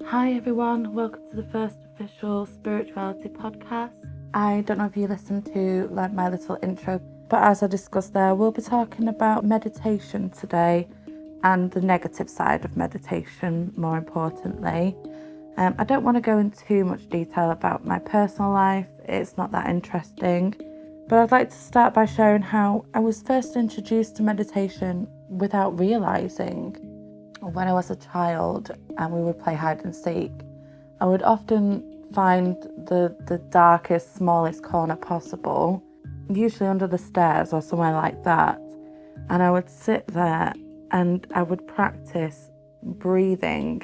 Hi everyone, welcome to the first official Spirituali-Tea podcast. I don't know if you listened to my little intro, but as I discussed there, we'll be talking about meditation today and the negative side of meditation, more importantly. I don't want to go into too much detail about my personal life, it's not that interesting, but I'd like to start by sharing how I was first introduced to meditation without realising. When I was a child and we would play hide and seek, I would often find the darkest, smallest corner possible, usually under the stairs or somewhere like that. And I would sit there and I would practice breathing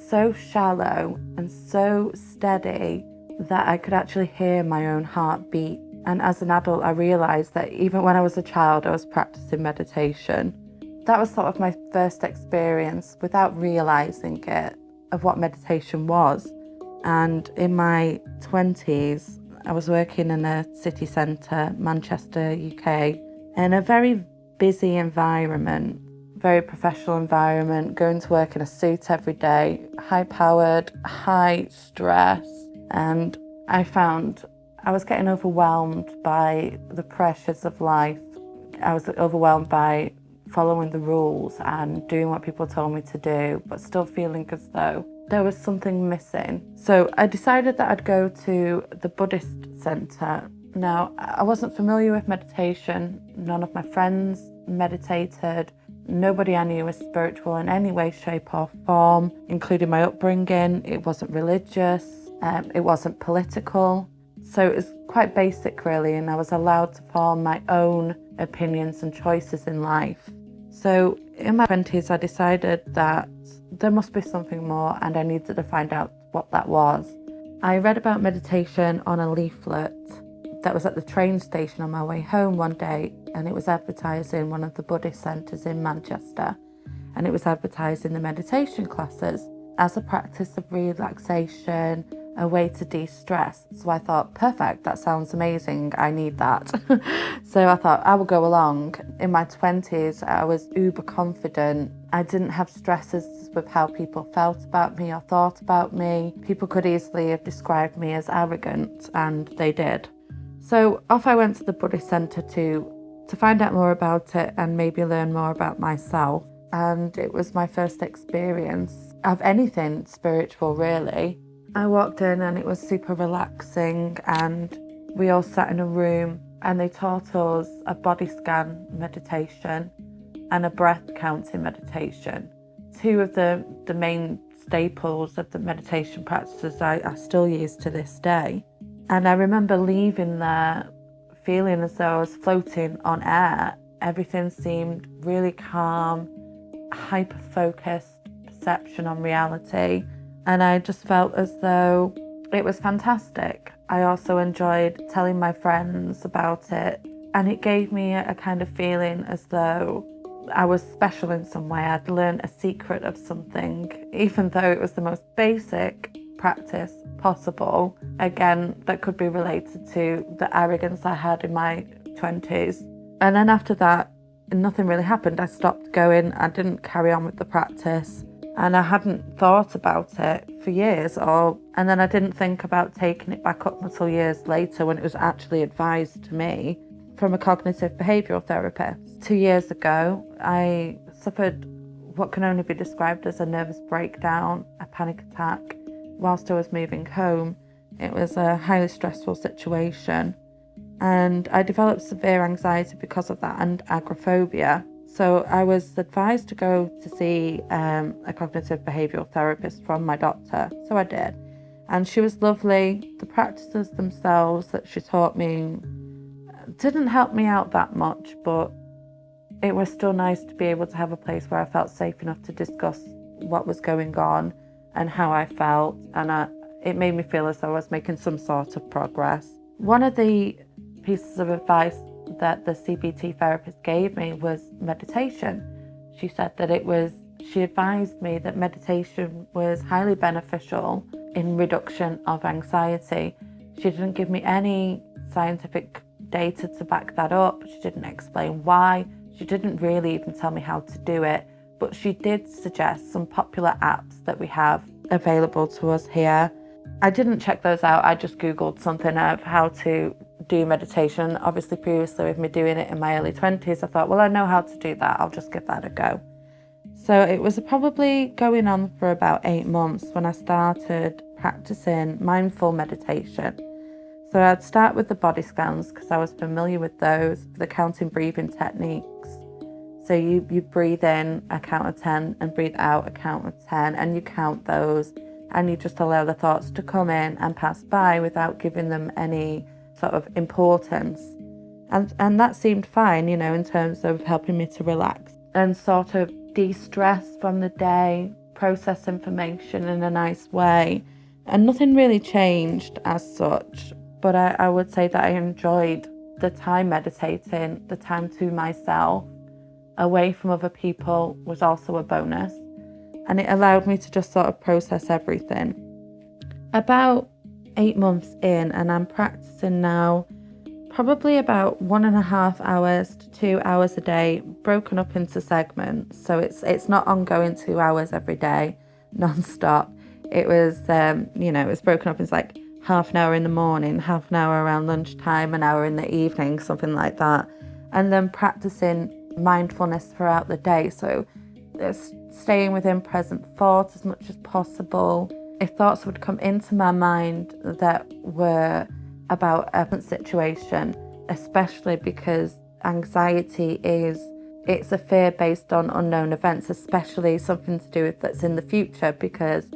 so shallow and so steady that I could actually hear my own heartbeat. And as an adult, I realised that even when I was a child, I was practicing meditation. That was sort of my first experience, without realising it, of what meditation was. And in my 20s, I was working in a city centre, Manchester, UK, in a very busy environment, very professional environment, going to work in a suit every day, high-powered, high stress. And I found I was getting overwhelmed by the pressures of life. I was overwhelmed by following the rules and doing what people told me to do, but still feeling as though there was something missing. So I decided that I'd go to the Buddhist centre. Now, I wasn't familiar with meditation. None of my friends meditated. Nobody I knew was spiritual in any way, shape or form, including my upbringing. It wasn't religious. It wasn't political. So it was quite basic really, and I was allowed to form my own opinions and choices in life. So in my 20s, I decided that there must be something more and I needed to find out what that was. I read about meditation on a leaflet that was at the train station on my way home one day, and it was advertising one of the Buddhist centres in Manchester, and it was advertising the meditation classes as a practice of relaxation, a way to de-stress. So I thought, perfect, that sounds amazing, I need that. So I thought I will go along. In my 20s, I was uber confident. I didn't have stresses with how people felt about me or thought about me. People could easily have described me as arrogant, and they did. So off I went to the Buddhist centre to find out more about it and maybe learn more about myself. And it was my first experience of anything spiritual, really. I walked in and it was super relaxing, and we all sat in a room and they taught us a body scan meditation and a breath counting meditation. Two of the main staples of the meditation practices I still use to this day. And I remember leaving there feeling as though I was floating on air. Everything seemed really calm, hyper-focused perception on reality. And I just felt as though it was fantastic. I also enjoyed telling my friends about it, and it gave me a kind of feeling as though I was special in some way. I'd learned a secret of something, even though it was the most basic practice possible. Again, that could be related to the arrogance I had in my 20s. And then after that, nothing really happened. I stopped going. I didn't carry on with the practice. And I hadn't thought about it for years, and then I didn't think about taking it back up until years later when it was actually advised to me from a cognitive behavioural therapist. 2 years ago, I suffered what can only be described as a nervous breakdown, a panic attack, whilst I was moving home. It was a highly stressful situation, and I developed severe anxiety because of that and agoraphobia. So I was advised to go to see a cognitive behavioural therapist from my doctor. So I did. And she was lovely. The practices themselves that she taught me didn't help me out that much, but it was still nice to be able to have a place where I felt safe enough to discuss what was going on and how I felt. And it made me feel as though I was making some sort of progress. One of the pieces of advice that the CBT therapist gave me was meditation. She said that she advised me that meditation was highly beneficial in reduction of anxiety. She didn't give me any scientific data to back that up. She didn't explain why. She didn't really even tell me how to do it, but she did suggest some popular apps that we have available to us here. I didn't check those out. I just Googled something of how to do meditation. Obviously, previously with me doing it in my early 20s, I thought, well, I know how to do that. I'll just give that a go. So it was probably going on for about 8 months when I started practicing mindful meditation. So I'd start with the body scans because I was familiar with those, the counting breathing techniques. So you breathe in a count of 10 and breathe out a count of 10, and you count those, and you just allow the thoughts to come in and pass by without giving them any sort of importance. And that seemed fine, you know, in terms of helping me to relax and sort of de-stress from the day, process information in a nice way. And nothing really changed as such, but I would say that I enjoyed the time meditating, the time to myself, away from other people was also a bonus. And it allowed me to just sort of process everything. About 8 months in, and I'm practicing now probably about 1.5 hours to 2 hours a day, broken up into segments. So it's not ongoing 2 hours every day, non-stop. It was, it was broken up into like half an hour in the morning, half an hour around lunchtime, an hour in the evening, something like that. And then practicing mindfulness throughout the day. So staying within present thought as much as possible. If thoughts would come into my mind that were about a situation, especially because anxiety it's a fear based on unknown events, especially something to do with that's in the future, because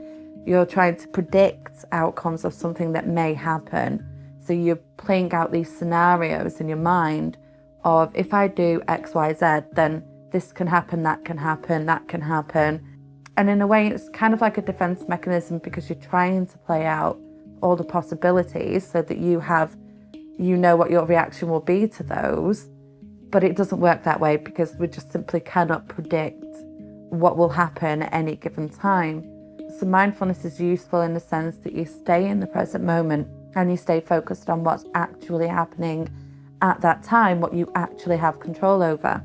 you're trying to predict outcomes of something that may happen. So you're playing out these scenarios in your mind of, if I do X, Y, Z, then this can happen, that can happen, that can happen. And in a way, it's kind of like a defense mechanism, because you're trying to play out all the possibilities so that you know what your reaction will be to those. But it doesn't work that way, because we just simply cannot predict what will happen at any given time. So mindfulness is useful in the sense that you stay in the present moment and you stay focused on what's actually happening at that time, what you actually have control over.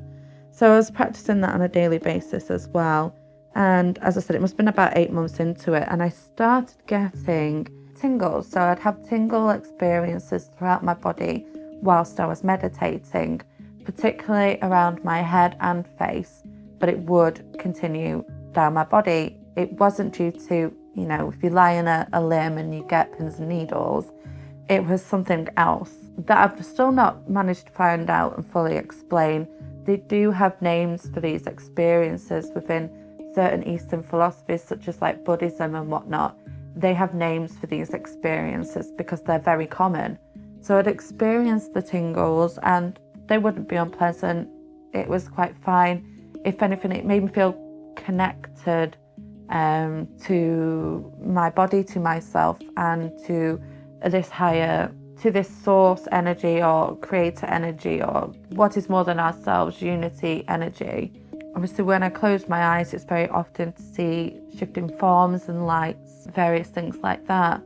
So I was practicing that on a daily basis as well. And as I said, it must have been about 8 months into it, and I started getting tingles. So I'd have tingle experiences throughout my body whilst I was meditating, particularly around my head and face, but it would continue down my body. It wasn't due to, if you lie on a limb and you get pins and needles, it was something else that I've still not managed to find out and fully explain. They do have names for these experiences within certain Eastern philosophies, such as like Buddhism and whatnot. They have names for these experiences because they're very common. So I'd experienced the tingles and they wouldn't be unpleasant. It was quite fine. If anything, it made me feel connected to my body, to myself, and to this source energy or creator energy, or what is more than ourselves, unity energy. Obviously, when I close my eyes, it's very often to see shifting forms and lights, various things like that.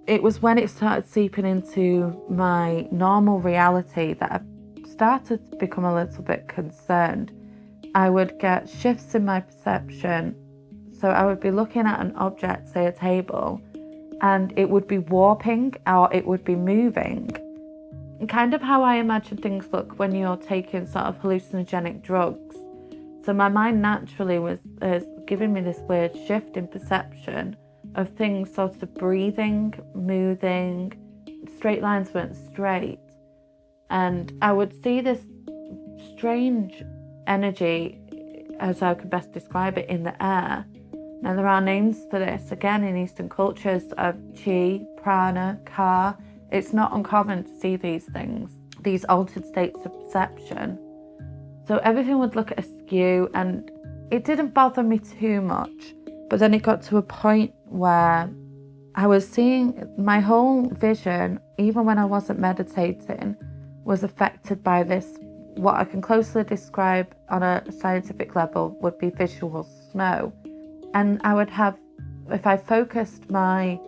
It was when it started seeping into my normal reality that I started to become a little bit concerned. I would get shifts in my perception. So I would be looking at an object, say a table, and it would be warping or it would be moving. Kind of how I imagine things look when you're taking sort of hallucinogenic drugs. So my mind naturally was giving me this weird shift in perception of things sort of breathing, moving, straight lines weren't straight. And I would see this strange energy, as I could best describe it, in the air. Now there are names for this, again, in Eastern cultures, of chi, prana, ka. It's not uncommon to see these things, these altered states of perception. So everything would look askew, and it didn't bother me too much. But then it got to a point where I was seeing my whole vision, even when I wasn't meditating, was affected by this, what I can closely describe on a scientific level would be visual snow. And I would have, if I focused my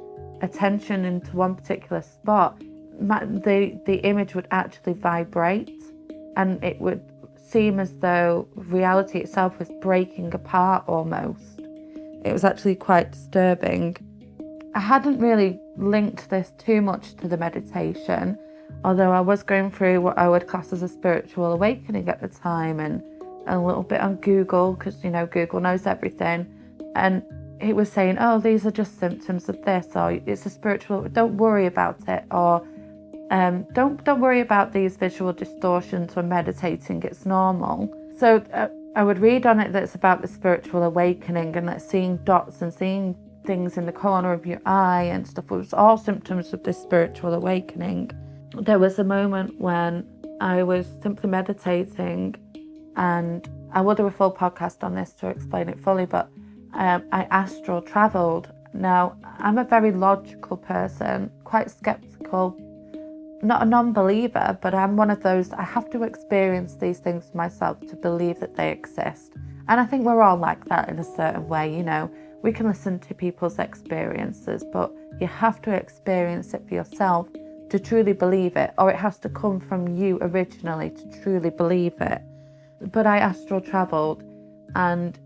attention into one particular spot, the image would actually vibrate, and it would seem as though reality itself was breaking apart almost. it was actually quite disturbing. I hadn't really linked this too much to the meditation, although I was going through what I would class as a spiritual awakening at the time, and a little bit on Google, because Google knows everything, and it was saying, oh, these are just symptoms of this, or it's a spiritual, don't worry about it, or don't worry about these visual distortions when meditating, it's normal. So I would read on it that it's about the spiritual awakening, and that seeing dots and seeing things in the corner of your eye and stuff was all symptoms of this spiritual awakening. There was a moment when I was simply meditating, and I will do a full podcast on this to explain it fully, but I astral travelled. Now, I'm a very logical person, quite skeptical, not a non-believer, but I'm one of those, I have to experience these things for myself to believe that they exist. And I think we're all like that in a certain way, we can listen to people's experiences, but you have to experience it for yourself to truly believe it, or it has to come from you originally to truly believe it. But I astral travelled, and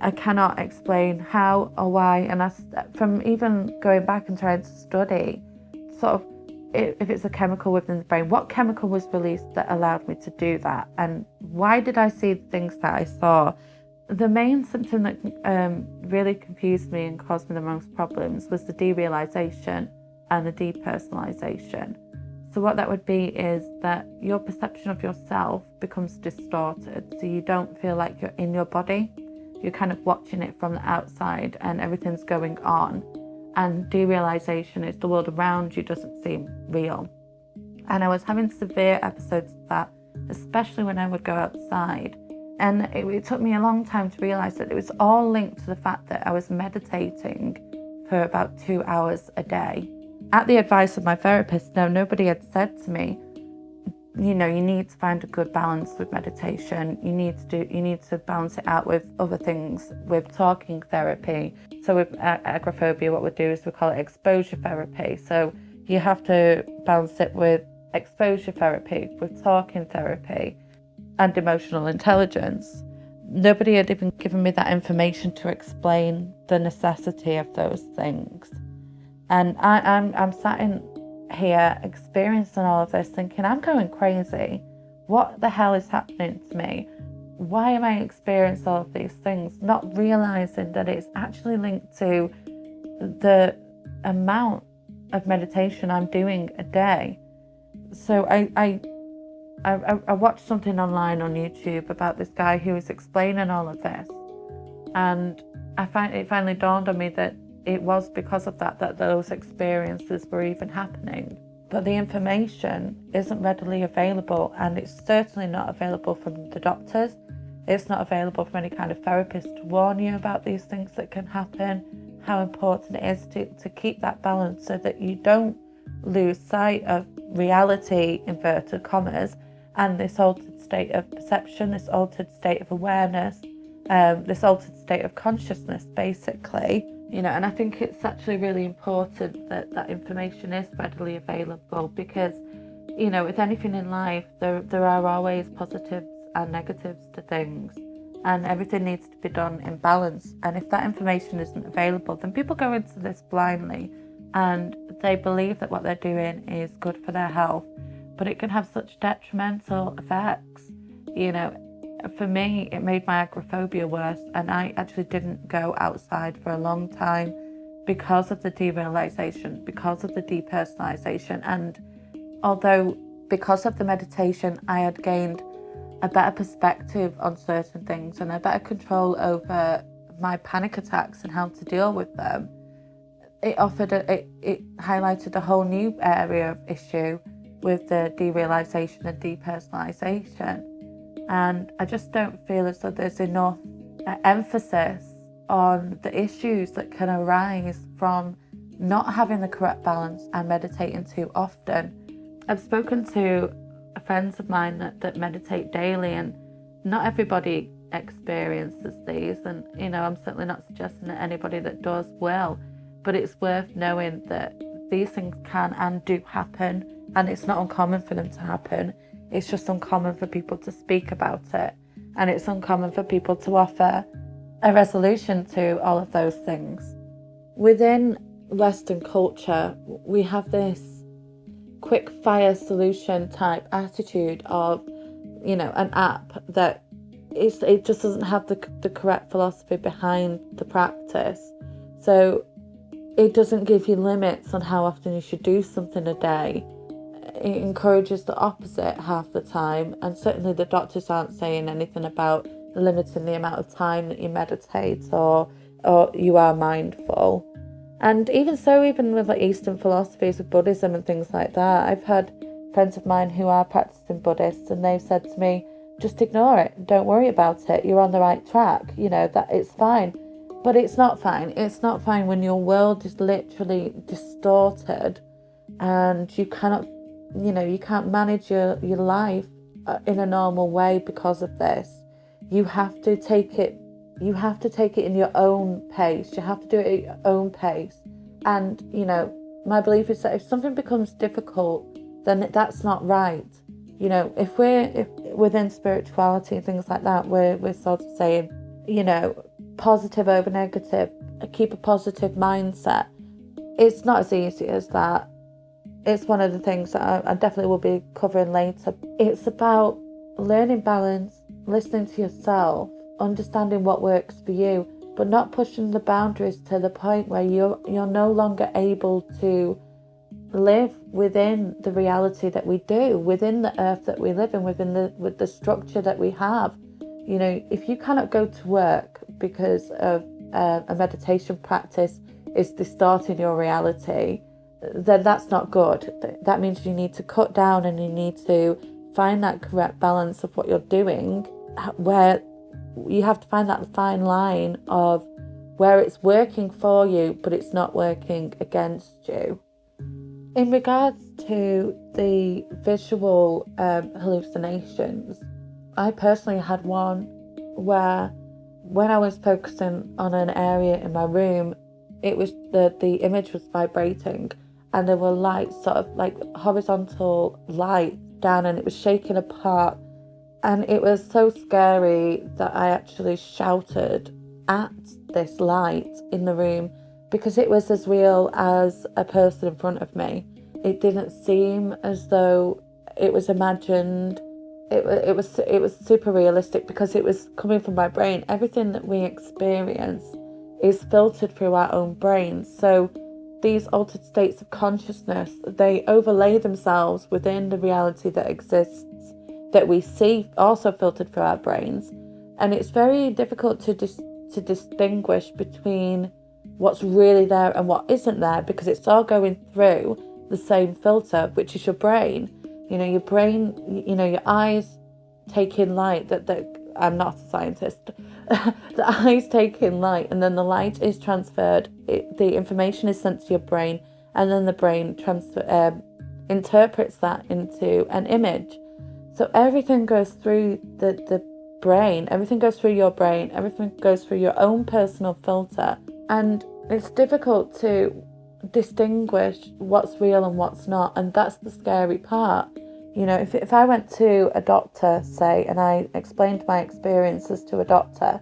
I cannot explain how or why, and from even going back and trying to study sort of if it's a chemical within the brain, what chemical was released that allowed me to do that, and why did I see the things that I saw? The main symptom that really confused me and caused me the most problems was the derealization and the depersonalization. So what that would be is that your perception of yourself becomes distorted, so you don't feel like you're in your body, you're kind of watching it from the outside and everything's going on. And derealization is the world around you doesn't seem real. And I was having severe episodes of that, especially when I would go outside. And it took me a long time to realize that it was all linked to the fact that I was meditating for about 2 hours a day. At the advice of my therapist, nobody had said to me, you need to find a good balance with meditation. You need to balance it out with other things, with talking therapy. So with agoraphobia, what we do is we call it exposure therapy. So you have to balance it with exposure therapy, with talking therapy, and emotional intelligence. Nobody had even given me that information to explain the necessity of those things. And I'm sat in here experiencing all of this thinking, I'm going crazy. What the hell is happening to me? Why am I experiencing all of these things? Not realizing that it's actually linked to the amount of meditation I'm doing a day. So I watched something online on YouTube about this guy who was explaining all of this, and it finally dawned on me that it was because of that those experiences were even happening. But the information isn't readily available, and it's certainly not available from the doctors. It's not available from any kind of therapist to warn you about these things that can happen, how important it is to keep that balance so that you don't lose sight of reality, inverted commas, and this altered state of perception, this altered state of awareness, this altered state of consciousness, basically. And I think it's actually really important that information is readily available, because, with anything in life, there are always positives and negatives to things, and everything needs to be done in balance. And if that information isn't available, then people go into this blindly, and they believe that what they're doing is good for their health, but it can have such detrimental effects. For me, it made my agoraphobia worse, and I actually didn't go outside for a long time because of the derealization, because of the depersonalization. And although because of the meditation I had gained a better perspective on certain things and a better control over my panic attacks and how to deal with them, it highlighted a whole new area of issue with the derealization and depersonalization. And I just don't feel as though there's enough emphasis on the issues that can arise from not having the correct balance and meditating too often. I've spoken to friends of mine that meditate daily, and not everybody experiences these. And, I'm certainly not suggesting that anybody that does will, but it's worth knowing that these things can and do happen, and it's not uncommon for them to happen. It's just uncommon for people to speak about it, and it's uncommon for people to offer a resolution to all of those things. Within Western culture, we have this quick fire solution type attitude of, an app that it just doesn't have the correct philosophy behind the practice. So it doesn't give you limits on how often you should do something a day. It encourages the opposite half the time, and certainly the doctors aren't saying anything about limiting the amount of time that you meditate or you are mindful. And even with like Eastern philosophies of Buddhism and things like that, I've had friends of mine who are practicing Buddhists, and they've said to me, just ignore it, don't worry about it, you're on the right track, that it's fine. But it's not fine. It's not fine when your world is literally distorted and you cannot, you can't manage your life in a normal way because of this. You have to take it in your own pace. You have to do it at your own pace. And, my belief is that if something becomes difficult, then that's not right. If within spirituality and things like that, we're sort of saying, positive over negative, keep a positive mindset. It's not as easy as that. It's one of the things that I definitely will be covering later. It's about learning balance, listening to yourself, understanding what works for you, but not pushing the boundaries to the point where you're no longer able to live within the reality that we do, within the earth that we live in, with the structure that we have. If you cannot go to work because of a meditation practice is distorting your reality, then that's not good. That means you need to cut down and you need to find that correct balance of what you're doing, where you have to find that fine line of where it's working for you, but it's not working against you. In regards to the visual hallucinations, I personally had one where when I was focusing on an area in my room, it was the image was vibrating and there were lights, sort of like horizontal light down, and it was shaking apart. And it was so scary that I actually shouted at this light in the room because it was as real as a person in front of me. It didn't seem as though it was imagined. It was super realistic because it was coming from my brain. Everything that we experience is filtered through our own brains. So these altered states of consciousness, they overlay themselves within the reality that exists, that we see, also filtered through our brains. And it's very difficult to distinguish between what's really there and what isn't there, because it's all going through the same filter, which is your brain. Your brain, your eyes take in light. That I'm not a scientist. The eyes take in light, and then the light is transferred. The information is sent to your brain, and then the brain interprets that into an image. So everything goes through the brain, everything goes through your brain, everything goes through your own personal filter. And it's difficult to distinguish what's real and what's not. And that's the scary part. If I went to a doctor, say, and I explained my experiences to a doctor,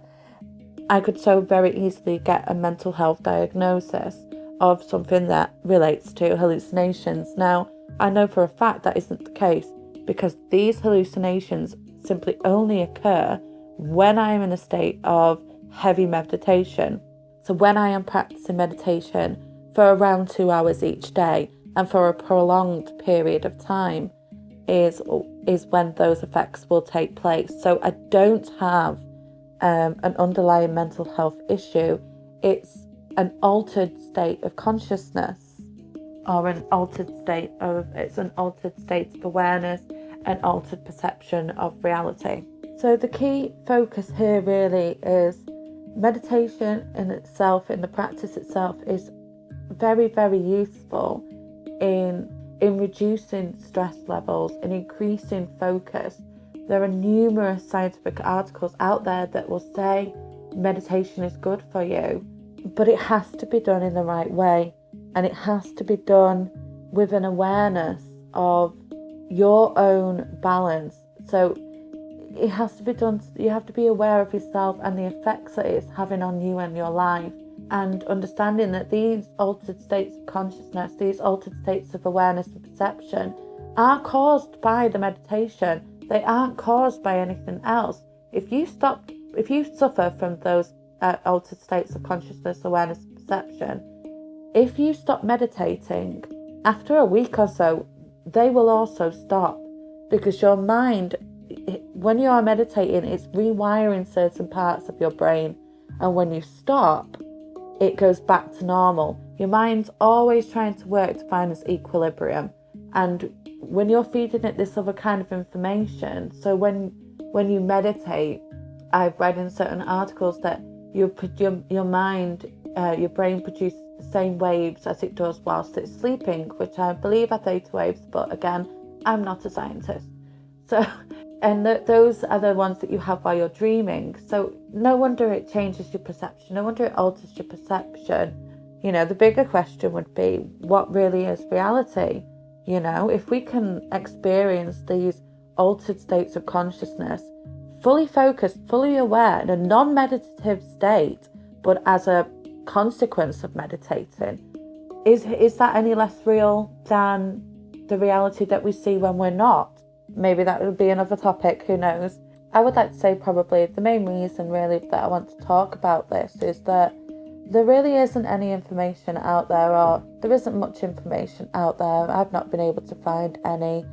I could so very easily get a mental health diagnosis of something that relates to hallucinations. Now, I know for a fact that isn't the case, because these hallucinations simply only occur when I am in a state of heavy meditation. So when I am practicing meditation for around 2 hours each day and for a prolonged period of time is when those effects will take place. So I don't have an underlying mental health issue. It's an altered state of consciousness, or an altered state of awareness, an altered perception of reality. So the key focus here really is meditation in itself, in the practice itself, is very, very useful in reducing stress levels, in increasing focus. There are numerous scientific articles out there that will say meditation is good for you, but it has to be done in the right way, and it has to be done with an awareness of your own balance. So it has to be done. You have to be aware of yourself and the effects that it's having on you and your life, and understanding that these altered states of consciousness, these altered states of awareness and perception are caused by the meditation. They aren't caused by anything else. If you suffer from those altered states of consciousness, awareness and perception, if you stop meditating, after a week or so, they will also stop, because your mind, when you are meditating, it's rewiring certain parts of your brain, and when you stop, it goes back to normal. Your mind's always trying to work to find this equilibrium, and when you're feeding it this other kind of information, so when you meditate, I've read in certain articles that your mind, your brain produces the same waves as it does whilst it's sleeping, which I believe are theta waves, but again, I'm not a scientist. So, and those are the ones that you have while you're dreaming. So no wonder it changes your perception. No wonder it alters your perception. The bigger question would be, what really is reality? If we can experience these altered states of consciousness, fully focused, fully aware, in a non-meditative state, but as a consequence of meditating, is that any less real than the reality that we see when we're not? Maybe that would be another topic, who knows? I would like to say probably the main reason really that I want to talk about this is that there really isn't any information out there, or there isn't much information out there. I've not been able to find any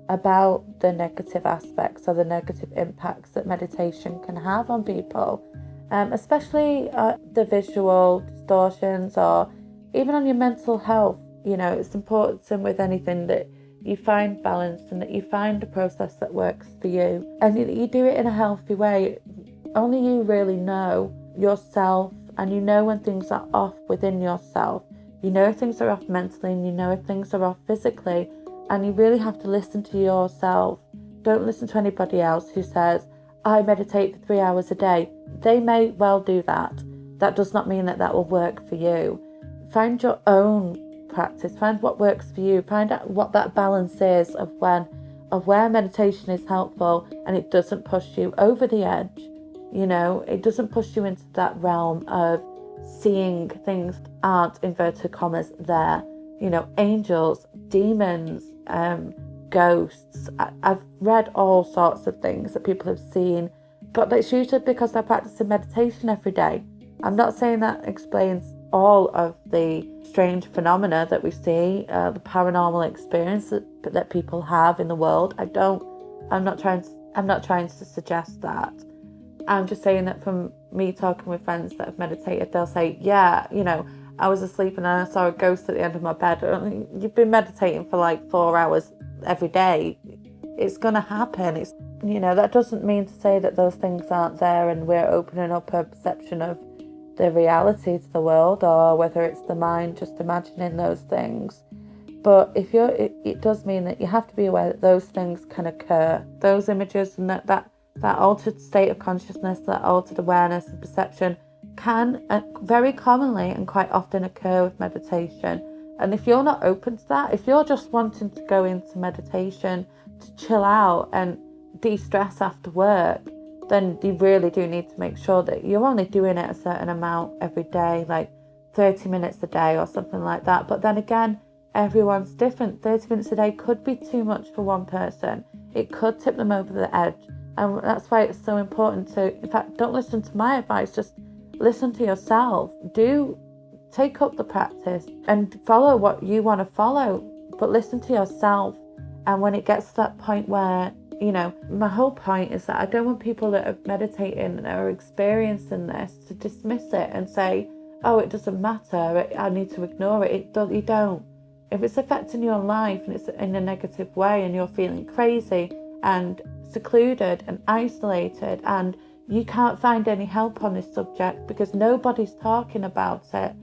about the negative aspects or the negative impacts that meditation can have on people, especially the visual distortions, or even on your mental health. It's important with anything that you find balance, and that you find a process that works for you, and you do it in a healthy way. Only you really know yourself, and you know when things are off within yourself. You know if things are off mentally, and you know if things are off physically, and you really have to listen to yourself. Don't listen to anybody else who says, I meditate for 3 hours a day. They may well do that. That does not mean that will work for you. Find your own practice, find what works for you, find out what that balance is of where meditation is helpful and it doesn't push you over the edge. It doesn't push you into that realm of seeing things that aren't, inverted commas, there. Angels, demons, ghosts. I've read all sorts of things that people have seen, but it's usually because they're practicing meditation every day. I'm not saying that explains all of the strange phenomena that we see, the paranormal experience that people have in the world. I'm not trying to suggest that. I'm just saying that from me talking with friends that have meditated, they'll say, yeah, I was asleep and I saw a ghost at the end of my bed. You've been meditating for like 4 hours every day. It's going to happen. That doesn't mean to say that those things aren't there and we're opening up a perception of the reality to the world, or whether it's the mind just imagining those things. But it does mean that you have to be aware that those things can occur. Those images and that altered state of consciousness, that altered awareness and perception can very commonly and quite often occur with meditation. And if you're not open to that, if you're just wanting to go into meditation to chill out and de-stress after work, then you really do need to make sure that you're only doing it a certain amount every day, like 30 minutes a day or something like that. But then again, everyone's different. 30 minutes a day could be too much for one person. It could tip them over the edge. And that's why it's so important to, in fact, don't listen to my advice, just listen to yourself. Do take up the practice and follow what you want to follow, but listen to yourself. And when it gets to that point where, my whole point is that I don't want people that are meditating and are experiencing this to dismiss it and say, oh, it doesn't matter, I need to ignore it. You don't. If it's affecting your life and it's in a negative way and you're feeling crazy and secluded and isolated and you can't find any help on this subject because nobody's talking about it,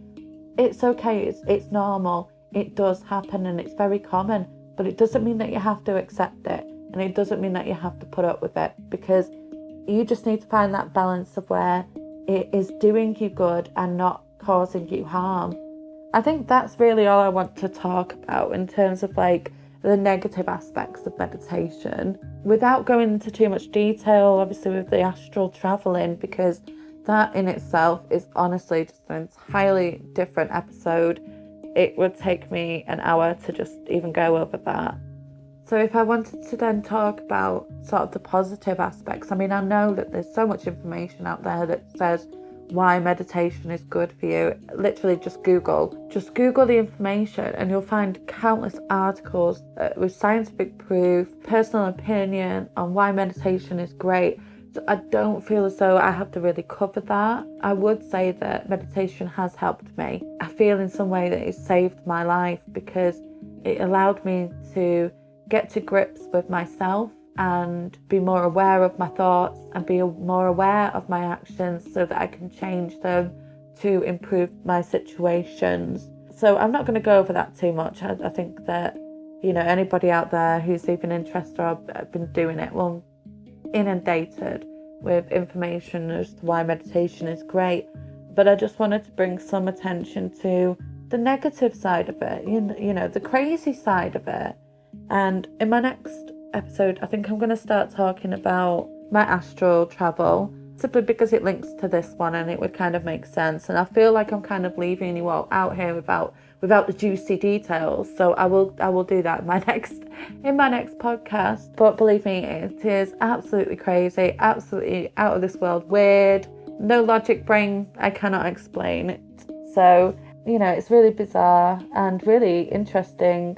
it's okay, it's normal, it does happen and it's very common, but it doesn't mean that you have to accept it, and it doesn't mean that you have to put up with it, because you just need to find that balance of where it is doing you good and not causing you harm. I think that's really all I want to talk about in terms of like the negative aspects of meditation without going into too much detail, obviously with the astral traveling, because that in itself is honestly just an entirely different episode. It would take me an hour to just even go over that. So if I wanted to then talk about sort of the positive aspects, I mean, I know that there's so much information out there that says why meditation is good for you. Literally just Google the information and you'll find countless articles with scientific proof, personal opinion on why meditation is great. So I don't feel as though I have to really cover that. I would say that meditation has helped me. I feel in some way that it saved my life because it allowed me to get to grips with myself and be more aware of my thoughts and be more aware of my actions so that I can change them to improve my situations. So I'm not going to go over that too much. I think that, anybody out there who's even interested or been doing it will inundated with information as to why meditation is great. But I just wanted to bring some attention to the negative side of it, the crazy side of it. And in my next episode, I think I'm going to start talking about my astral travel, simply because it links to this one and it would kind of make sense. And I feel like I'm kind of leaving you all out here without the juicy details. So I will do that in my next podcast. But believe me, it is absolutely crazy, absolutely out of this world, weird, no logic brain, I cannot explain it. So, it's really bizarre and really interesting.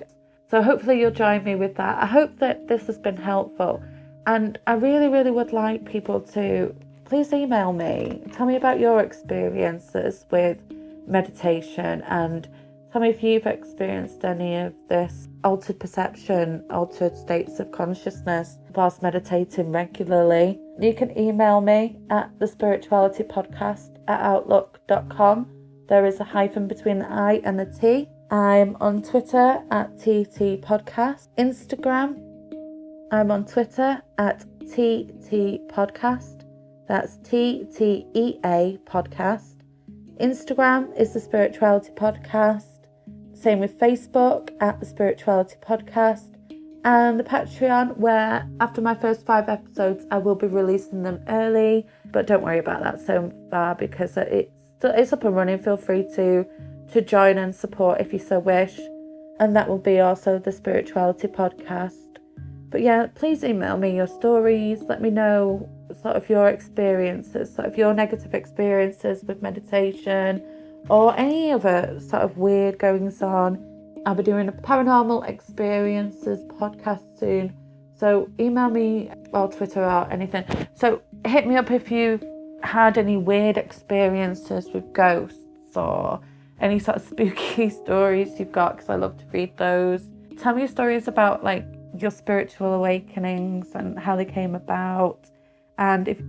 So hopefully you'll join me with that. I hope that this has been helpful. And I really, really would like people to please email me. Tell me about your experiences with meditation and tell me if you've experienced any of this altered perception, altered states of consciousness whilst meditating regularly. You can email me at thespiritualitypodcast@outlook.com. There is a hyphen between the I and the T. I'm on Twitter at TT Podcast. Instagram, I'm on Twitter at TT Podcast. That's TTEA Podcast. Instagram is the Spirituality Podcast. Same with Facebook at the Spirituality Podcast. And the Patreon, where after my first 5 episodes, I will be releasing them early. But don't worry about that so far because it's up and running. Feel free to join and support if you so wish. And that will be also the Spirituality Podcast. But yeah, please email me your stories. Let me know sort of your experiences, sort of your negative experiences with meditation or any other sort of weird goings on. I'll be doing a paranormal experiences podcast soon. So email me or Twitter or anything. So hit me up if you've had any weird experiences with ghosts or any sort of spooky stories you've got, because I love to read those. Tell me your stories about like your spiritual awakenings and how they came about. And if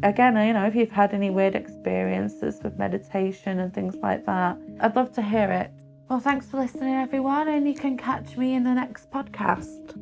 you've had any weird experiences with meditation and things like that, I'd love to hear it. Well, thanks for listening, everyone, and you can catch me in the next podcast.